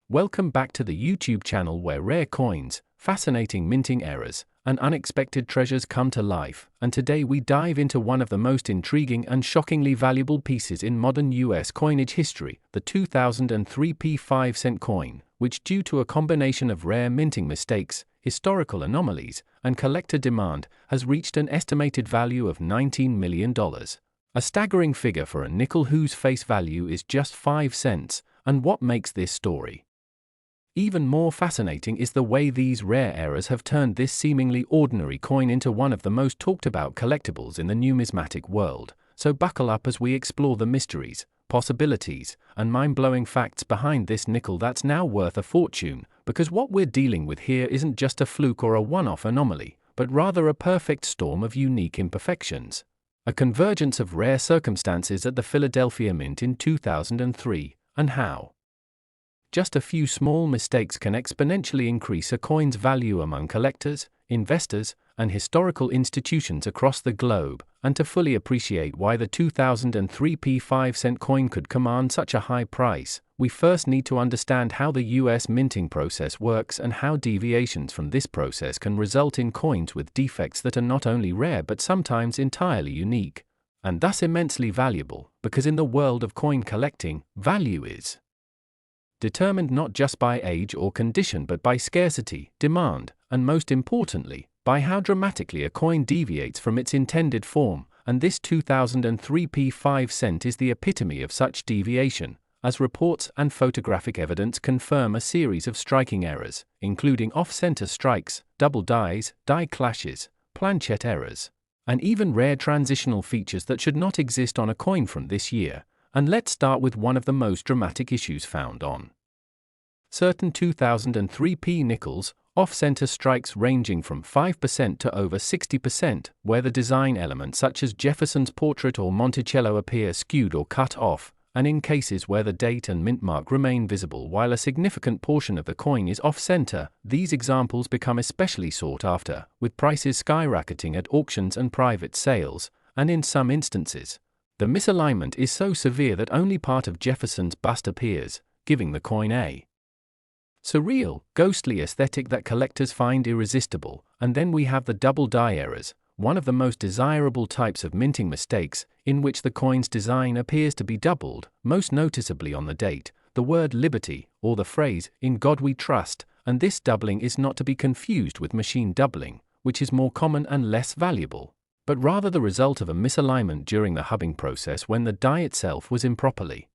Welcome back to the YouTube channel where rare coins, fascinating minting errors, and unexpected treasures come to life, and today we dive into one of the most intriguing and shockingly valuable pieces in modern US coinage history, the 2003 5-cent coin, which due to a combination of rare minting mistakes, historical anomalies, and collector demand, has reached an estimated value of $19 million. A staggering figure for a nickel whose face value is just 5 cents, and what makes this story even more fascinating is the way these rare errors have turned this seemingly ordinary coin into one of the most talked about collectibles in the numismatic world. So buckle up as we explore the mysteries, possibilities, and mind-blowing facts behind this nickel that's now worth a fortune, because what we're dealing with here isn't just a fluke or a one-off anomaly, but rather a perfect storm of unique imperfections. A convergence of rare circumstances at the Philadelphia Mint in 2003, and how just a few small mistakes can exponentially increase a coin's value among collectors, investors, and historical institutions across the globe. And to fully appreciate why the 2003 5-cent coin could command such a high price, we first need to understand how the US minting process works and how deviations from this process can result in coins with defects that are not only rare but sometimes entirely unique, and thus immensely valuable, because in the world of coin collecting, value is determined not just by age or condition but by scarcity, demand, and most importantly, by how dramatically a coin deviates from its intended form, and this 2003 5-cent is the epitome of such deviation, as reports and photographic evidence confirm a series of striking errors, including off-center strikes, double dies, die clashes, planchet errors, and even rare transitional features that should not exist on a coin from this year. And let's start with one of the most dramatic issues found on certain 2003 nickels, off-center strikes ranging from 5% to over 60%, where the design elements such as Jefferson's portrait or Monticello appear skewed or cut off, and in cases where the date and mint mark remain visible while a significant portion of the coin is off-center, these examples become especially sought after, with prices skyrocketing at auctions and private sales, and in some instances, the misalignment is so severe that only part of Jefferson's bust appears, giving the coin a surreal, ghostly aesthetic that collectors find irresistible. And then we have the double die errors, one of the most desirable types of minting mistakes, in which the coin's design appears to be doubled, most noticeably on the date, the word liberty, or the phrase, "In God we trust," and this doubling is not to be confused with machine doubling, which is more common and less valuable, but rather the result of a misalignment during the hubbing process when the die itself was improperly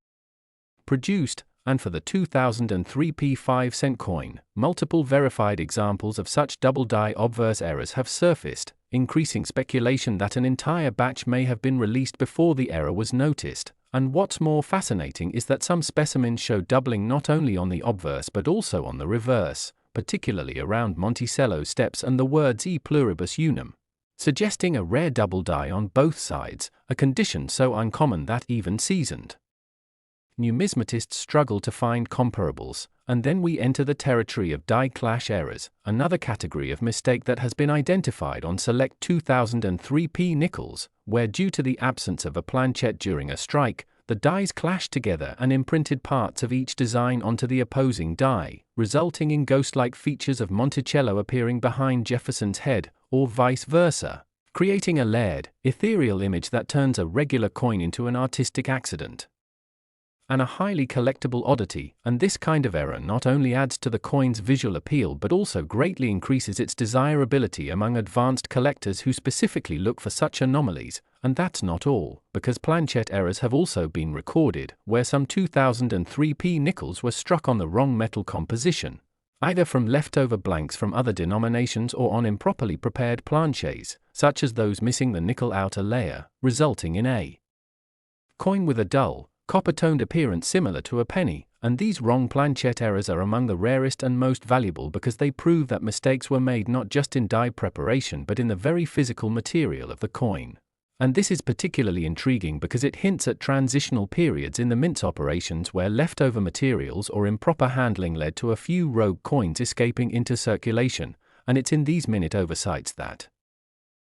produced. And for the 2003 5-cent coin, multiple verified examples of such double die obverse errors have surfaced, increasing speculation that an entire batch may have been released before the error was noticed. And what's more fascinating is that some specimens show doubling not only on the obverse but also on the reverse, particularly around Monticello steps and the words E pluribus unum, suggesting a rare double die on both sides, a condition so uncommon that even seasoned numismatists struggle to find comparables. And then we enter the territory of die clash errors, another category of mistake that has been identified on select 2003 nickels, where due to the absence of a planchet during a strike, the dies clashed together and imprinted parts of each design onto the opposing die, resulting in ghost-like features of Monticello appearing behind Jefferson's head, or vice versa, creating a layered, ethereal image that turns a regular coin into an artistic accident and a highly collectible oddity. And this kind of error not only adds to the coin's visual appeal but also greatly increases its desirability among advanced collectors who specifically look for such anomalies. And that's not all, because planchet errors have also been recorded, where some 2003 nickels were struck on the wrong metal composition, either from leftover blanks from other denominations or on improperly prepared planchets, such as those missing the nickel outer layer, resulting in a coin with a dull, copper-toned appearance similar to a penny. And these wrong planchet errors are among the rarest and most valuable because they prove that mistakes were made not just in die preparation but in the very physical material of the coin. And this is particularly intriguing because it hints at transitional periods in the mint's operations where leftover materials or improper handling led to a few rogue coins escaping into circulation, and it's in these minute oversights that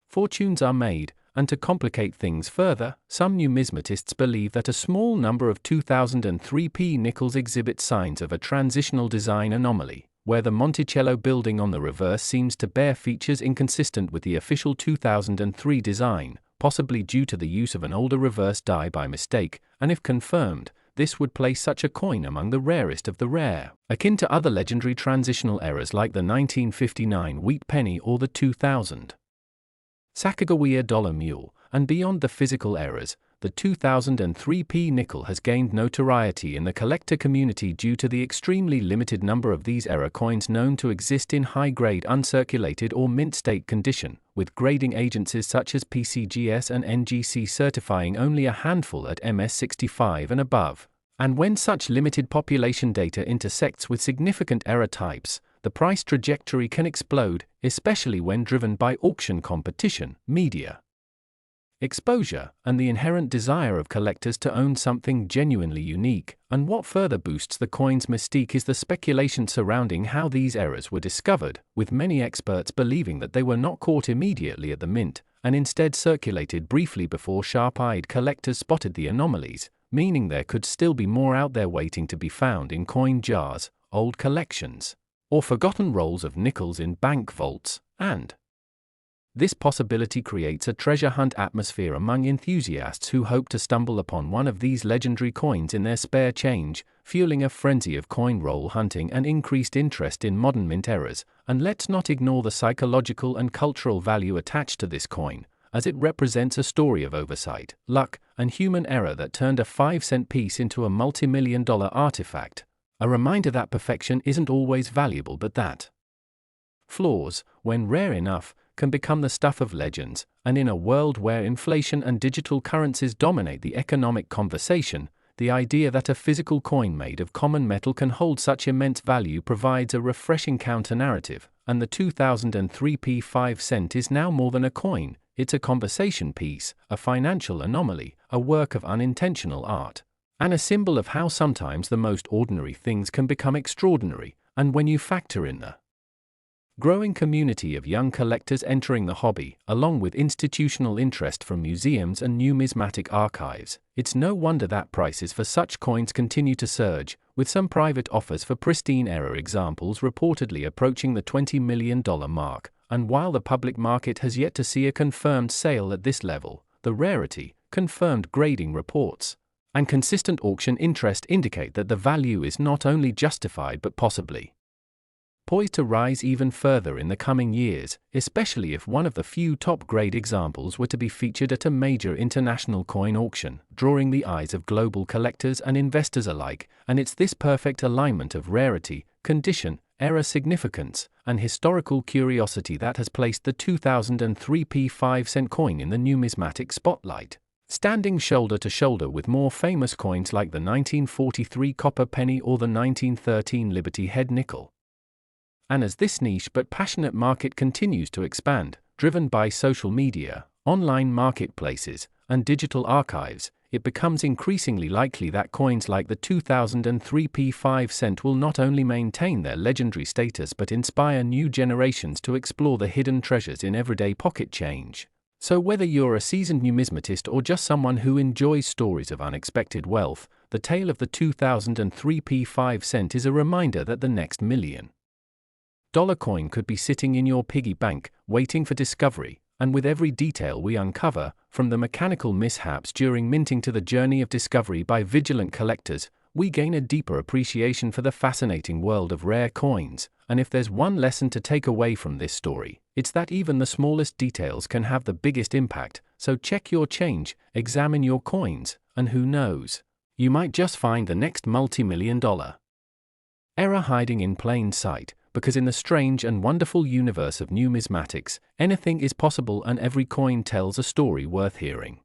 fortunes are made. And to complicate things further, some numismatists believe that a small number of 2003p nickels exhibit signs of a transitional design anomaly, where the Monticello building on the reverse seems to bear features inconsistent with the official 2003 design, possibly due to the use of an older reverse die by mistake, and if confirmed, this would place such a coin among the rarest of the rare, akin to other legendary transitional errors like the 1959 wheat penny or the 2000 Sacagawea dollar mule. And beyond the physical errors, the 2003p nickel has gained notoriety in the collector community due to the extremely limited number of these error coins known to exist in high-grade uncirculated or mint state condition, with grading agencies such as PCGS and NGC certifying only a handful at MS65 and above. And when such limited population data intersects with significant error types, the price trajectory can explode, especially when driven by auction competition, media exposure, and the inherent desire of collectors to own something genuinely unique. And what further boosts the coin's mystique is the speculation surrounding how these errors were discovered, with many experts believing that they were not caught immediately at the mint, and instead circulated briefly before sharp-eyed collectors spotted the anomalies, meaning there could still be more out there waiting to be found in coin jars, old collections, or forgotten rolls of nickels in bank vaults, and this possibility creates a treasure hunt atmosphere among enthusiasts who hope to stumble upon one of these legendary coins in their spare change, fueling a frenzy of coin roll hunting and increased interest in modern mint errors. And let's not ignore the psychological and cultural value attached to this coin, as it represents a story of oversight, luck, and human error that turned a 5-cent piece into a multi-million-dollar artifact. A reminder that perfection isn't always valuable, but that flaws, when rare enough, can become the stuff of legends. And in a world where inflation and digital currencies dominate the economic conversation, the idea that a physical coin made of common metal can hold such immense value provides a refreshing counter-narrative. And the 2003p 5-cent is now more than a coin, it's a conversation piece, a financial anomaly, a work of unintentional art, and a symbol of how sometimes the most ordinary things can become extraordinary. And when you factor in the growing community of young collectors entering the hobby, along with institutional interest from museums and numismatic archives, it's no wonder that prices for such coins continue to surge, with some private offers for pristine error examples reportedly approaching the $20 million mark. And while the public market has yet to see a confirmed sale at this level, the rarity, confirmed grading reports, and consistent auction interest indicate that the value is not only justified but possibly poised to rise even further in the coming years, especially if one of the few top-grade examples were to be featured at a major international coin auction, drawing the eyes of global collectors and investors alike. And it's this perfect alignment of rarity, condition, error significance, and historical curiosity that has placed the 2003p 5-cent coin in the numismatic spotlight, standing shoulder to shoulder with more famous coins like the 1943 copper penny or the 1913 Liberty Head nickel. And as this niche but passionate market continues to expand, driven by social media, online marketplaces, and digital archives, it becomes increasingly likely that coins like the 2003p 5-cent will not only maintain their legendary status but inspire new generations to explore the hidden treasures in everyday pocket change. So whether you're a seasoned numismatist or just someone who enjoys stories of unexpected wealth, the tale of the 2003p 5-cent is a reminder that the next $1 million coin could be sitting in your piggy bank, waiting for discovery. And with every detail we uncover, from the mechanical mishaps during minting to the journey of discovery by vigilant collectors, we gain a deeper appreciation for the fascinating world of rare coins. And if there's one lesson to take away from this story, it's that even the smallest details can have the biggest impact. So check your change, examine your coins, and who knows, you might just find the next multi-million-dollar error hiding in plain sight. Because in the strange and wonderful universe of numismatics, anything is possible and every coin tells a story worth hearing.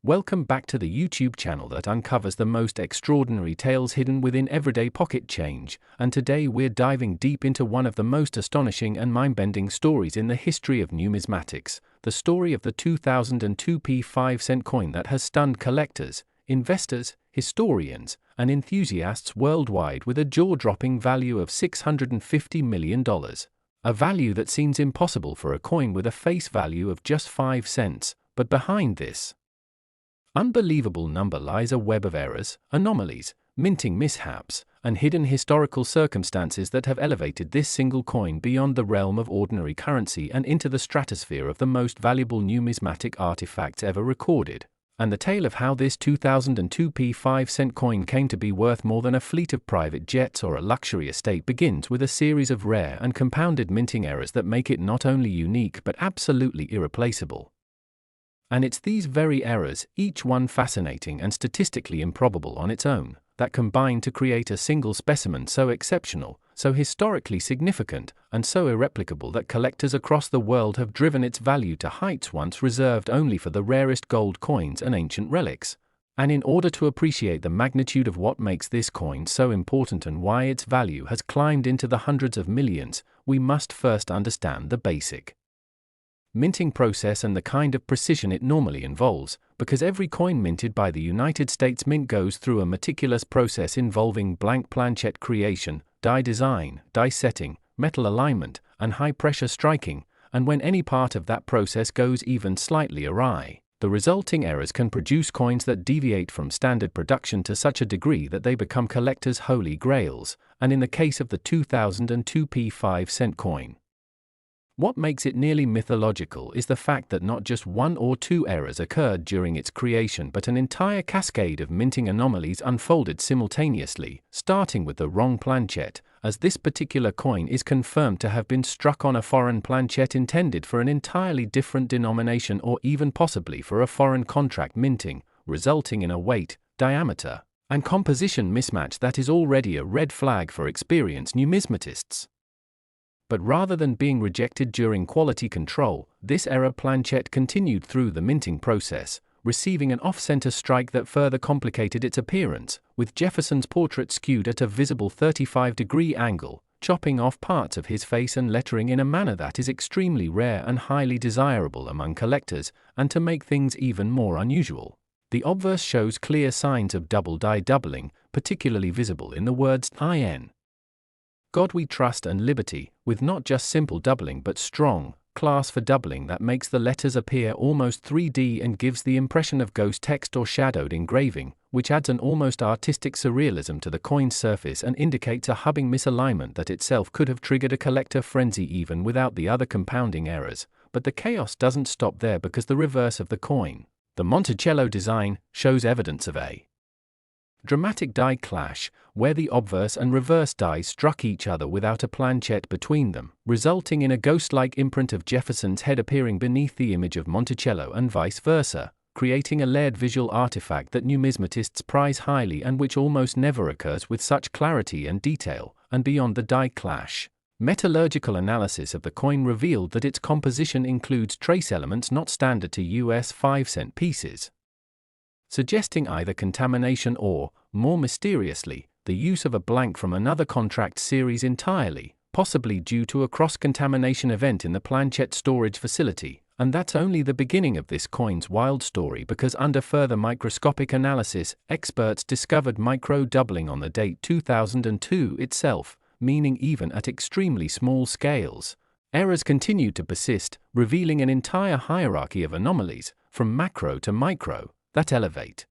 Welcome back to the YouTube channel that uncovers the most extraordinary tales hidden within everyday pocket change, and today we're diving deep into one of the most astonishing and mind-bending stories in the history of numismatics, the story of the 2002p 5-cent coin that has stunned collectors, investors, historians, and enthusiasts worldwide with a jaw-dropping value of $650 million. A value that seems impossible for a coin with a face value of just 5 cents, but behind this unbelievable number lies a web of errors, anomalies, minting mishaps, and hidden historical circumstances that have elevated this single coin beyond the realm of ordinary currency and into the stratosphere of the most valuable numismatic artifacts ever recorded. And the tale of how this 2002 5-cent coin came to be worth more than a fleet of private jets or a luxury estate begins with a series of rare and compounded minting errors that make it not only unique but absolutely irreplaceable. And it's these very errors, each one fascinating and statistically improbable on its own, that combine to create a single specimen so exceptional, so historically significant, and so irreplicable that collectors across the world have driven its value to heights once reserved only for the rarest gold coins and ancient relics. And in order to appreciate the magnitude of what makes this coin so important and why its value has climbed into the hundreds of millions, we must first understand the basic minting process and the kind of precision it normally involves, because every coin minted by the United States Mint goes through a meticulous process involving blank planchet creation, die design, die setting, metal alignment, and high-pressure striking, and when any part of that process goes even slightly awry, the resulting errors can produce coins that deviate from standard production to such a degree that they become collectors' holy grails, and in the case of the 2002 5-cent coin, what makes it nearly mythological is the fact that not just one or two errors occurred during its creation but an entire cascade of minting anomalies unfolded simultaneously, starting with the wrong planchet, as this particular coin is confirmed to have been struck on a foreign planchet intended for an entirely different denomination or even possibly for a foreign contract minting, resulting in a weight, diameter, and composition mismatch that is already a red flag for experienced numismatists. But rather than being rejected during quality control, this error planchet continued through the minting process, receiving an off-center strike that further complicated its appearance, with Jefferson's portrait skewed at a visible 35-degree angle, chopping off parts of his face and lettering in a manner that is extremely rare and highly desirable among collectors, and to make things even more unusual, the obverse shows clear signs of double die doubling, particularly visible in the words "In God We Trust" and "Liberty," with not just simple doubling but strong, class for doubling that makes the letters appear almost 3D and gives the impression of ghost text or shadowed engraving, which adds an almost artistic surrealism to the coin's surface and indicates a hubbing misalignment that itself could have triggered a collector frenzy even without the other compounding errors. But the chaos doesn't stop there, because the reverse of the coin, the Monticello design, shows evidence of a dramatic die clash, where the obverse and reverse dies struck each other without a planchet between them, resulting in a ghost-like imprint of Jefferson's head appearing beneath the image of Monticello and vice versa, creating a layered visual artifact that numismatists prize highly and which almost never occurs with such clarity and detail. And beyond the die clash, metallurgical analysis of the coin revealed that its composition includes trace elements not standard to US 5-cent pieces, suggesting either contamination or, more mysteriously, the use of a blank from another contract series entirely, possibly due to a cross-contamination event in the planchet storage facility. And that's only the beginning of this coin's wild story, because under further microscopic analysis, experts discovered micro-doubling on the date 2002 itself, meaning even at extremely small scales, errors continued to persist, revealing an entire hierarchy of anomalies, from macro to micro, that elevate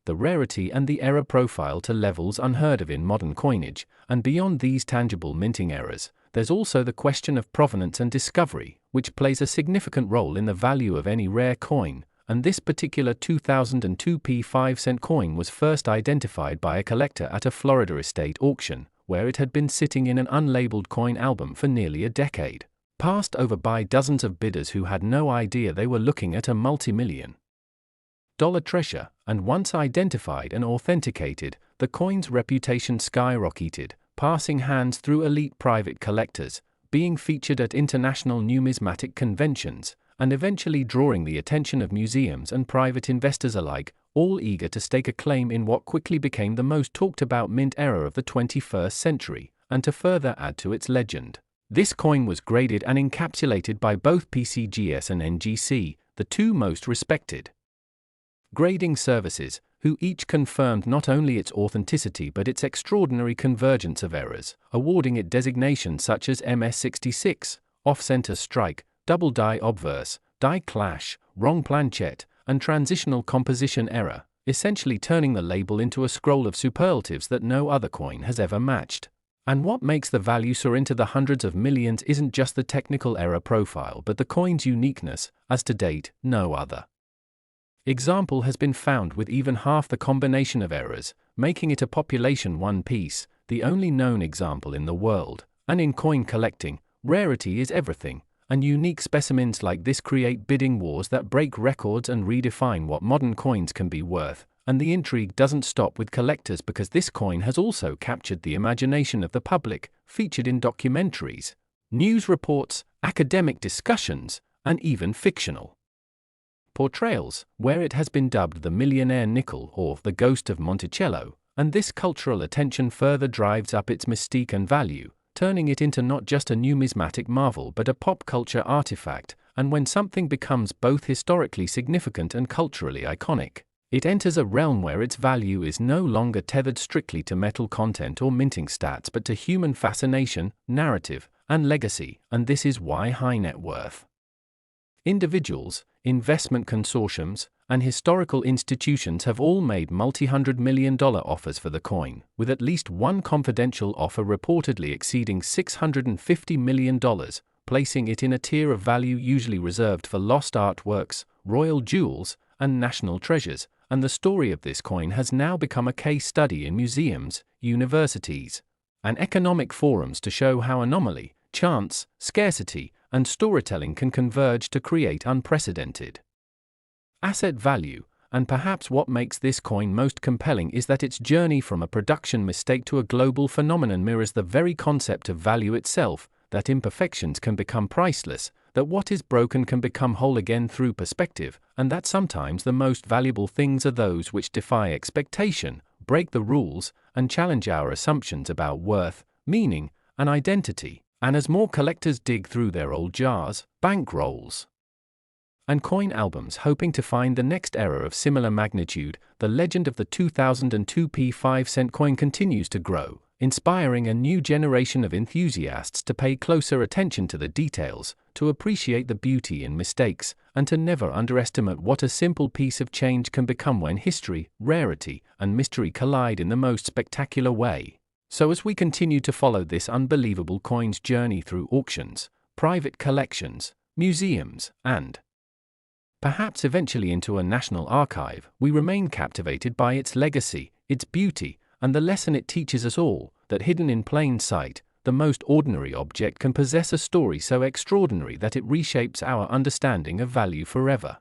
the rarity and the error profile to levels unheard of in modern coinage. And beyond these tangible minting errors, there's also the question of provenance and discovery, which plays a significant role in the value of any rare coin. And this particular 2002 5-cent coin was first identified by a collector at a Florida estate auction, where it had been sitting in an unlabeled coin album for nearly a decade, passed over by dozens of bidders who had no idea they were looking at a multi-million-dollar treasure. And once identified and authenticated, the coin's reputation skyrocketed, passing hands through elite private collectors, being featured at international numismatic conventions, and eventually drawing the attention of museums and private investors alike, all eager to stake a claim in what quickly became the most talked about mint error of the 21st century. And to further add to its legend, this coin was graded and encapsulated by both PCGS and NGC, the two most respected grading services, who each confirmed not only its authenticity but its extraordinary convergence of errors, awarding it designations such as MS66, off-center strike, double die obverse, die clash, wrong planchet, and transitional composition error, essentially turning the label into a scroll of superlatives that no other coin has ever matched. And what makes the value soar into the hundreds of millions isn't just the technical error profile but the coin's uniqueness, as to date, no other example has been found with even half the combination of errors, making it a population one piece, the only known example in the world. And in coin collecting, rarity is everything, and unique specimens like this create bidding wars that break records and redefine what modern coins can be worth. And the intrigue doesn't stop with collectors, because this coin has also captured the imagination of the public, featured in documentaries, news reports, academic discussions, and even fictional portrayals, where it has been dubbed the millionaire nickel or the ghost of Monticello, and this cultural attention further drives up its mystique and value, turning it into not just a numismatic marvel but a pop culture artifact. And when something becomes both historically significant and culturally iconic, it enters a realm where its value is no longer tethered strictly to metal content or minting stats but to human fascination, narrative, and legacy. And this is why high net worth individuals, investment consortiums, and historical institutions have all made multi-hundred-million-dollar offers for the coin, with at least one confidential offer reportedly exceeding $650 million, placing it in a tier of value usually reserved for lost artworks, royal jewels, and national treasures. And the story of this coin has now become a case study in museums, universities, and economic forums to show how anomaly, chance, scarcity, and storytelling can converge to create unprecedented asset value. And perhaps what makes this coin most compelling is that its journey from a production mistake to a global phenomenon mirrors the very concept of value itself, that imperfections can become priceless, that what is broken can become whole again through perspective, and that sometimes the most valuable things are those which defy expectation, break the rules, and challenge our assumptions about worth, meaning, and identity. And as more collectors dig through their old jars, bankrolls, and coin albums hoping to find the next era of similar magnitude, the legend of the 2002 P5-cent coin continues to grow, inspiring a new generation of enthusiasts to pay closer attention to the details, to appreciate the beauty in mistakes, and to never underestimate what a simple piece of change can become when history, rarity, and mystery collide in the most spectacular way. So as we continue to follow this unbelievable coin's journey through auctions, private collections, museums, and perhaps eventually into a national archive, we remain captivated by its legacy, its beauty, and the lesson it teaches us all, that hidden in plain sight, the most ordinary object can possess a story so extraordinary that it reshapes our understanding of value forever.